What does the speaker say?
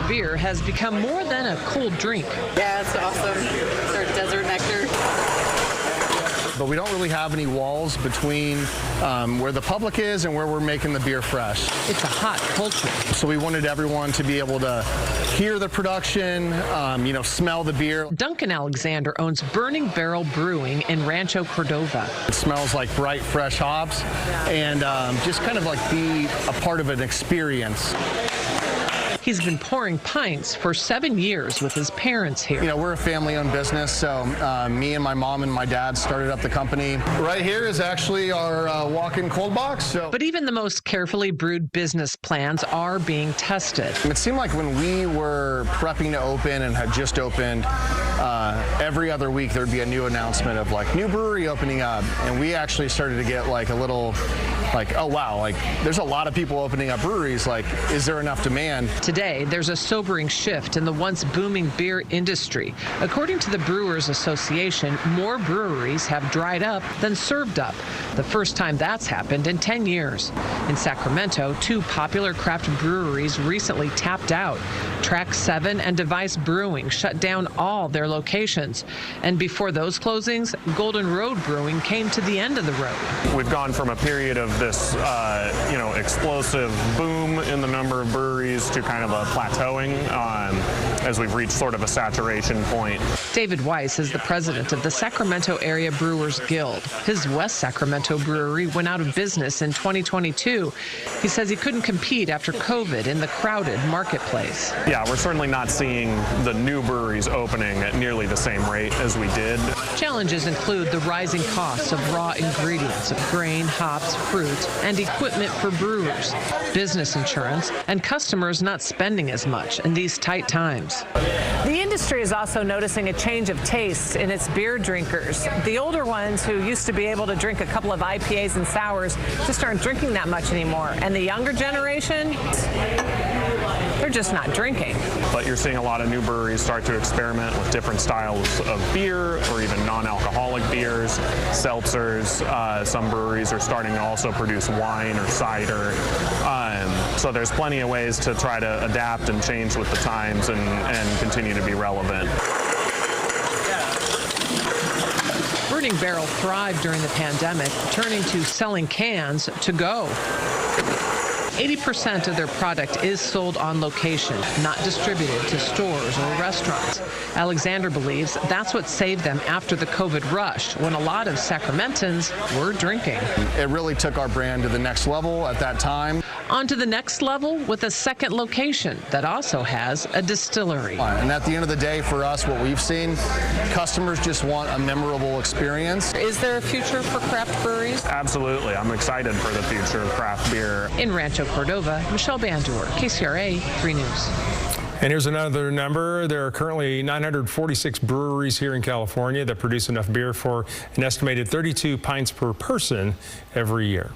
beer has become more than a cold drink. Yeah, it's awesome. It's our desert nectar. But we don't really have any walls between where the public is and where we're making the beer fresh. It's a hot culture. So we wanted everyone to be able to hear the production, smell the beer. Duncan Alexander owns Burning Barrel Brewing in Rancho Cordova. It smells like bright, fresh hops and just kind of like be a part of an experience. He's been pouring pints for 7 years with his parents here. You know, we're a family-owned business, so me and my mom and my dad started up the company. Right here is actually our walk-in cold box. But even the most carefully brewed business plans are being tested. It seemed like when we were prepping to open and had just opened, every other week there'd be a new announcement of like new brewery opening up, and we actually started to get like a little like, oh wow, like there's a lot of people opening up breweries, like is there enough demand? Today, there's a sobering shift in the once booming beer industry. According to the Brewers Association, more breweries have dried up than served up. The first time that's happened in 10 years. In Sacramento, 2 popular craft breweries recently tapped out. Track 7 and Device Brewing shut down all their locations. And before those closings, Golden Road Brewing came to the end of the road. We've gone from a period of this, explosive boom in the number of breweries to kind of a plateauing as we've reached sort of a saturation point. David Weiss is the president of the Sacramento Area Brewers Guild. His West Sacramento brewery went out of business in 2022. He says he couldn't compete after COVID in the crowded marketplace. Yeah, we're certainly not seeing the new breweries opening at nearly the same rate as we did. Challenges include the rising costs of raw ingredients of grain, hops, fruit, and equipment for brewers, business insurance, and customers not spending as much in these tight times. The industry is also noticing a change of taste in its beer drinkers. The older ones who used to be able to drink a couple of IPAs and sours just aren't drinking that much anymore. And the younger generation, they're just not drinking. But you're seeing a lot of new breweries start to experiment with different styles of beer or even non-alcoholic beers, seltzers. Some breweries are starting to also produce wine or cider. So there's plenty of ways to try to adapt and change with the times and continue to be relevant. Burning Barrel thrived during the pandemic, turning to selling cans to go. 80% of their product is sold on location, not distributed to stores or restaurants. Alexander believes that's what saved them after the COVID rush, when a lot of Sacramentans were drinking. It really took our brand to the next level at that time. On to the next level with a second location that also has a distillery. And at the end of the day, for us, what we've seen, customers just want a memorable experience. Is there a future for craft breweries? Absolutely. I'm excited for the future of craft beer. In Rancho Cordova, Michelle Bandur, KCRA 3 News. And here's another number. There are currently 946 breweries here in California that produce enough beer for an estimated 32 pints per person every year.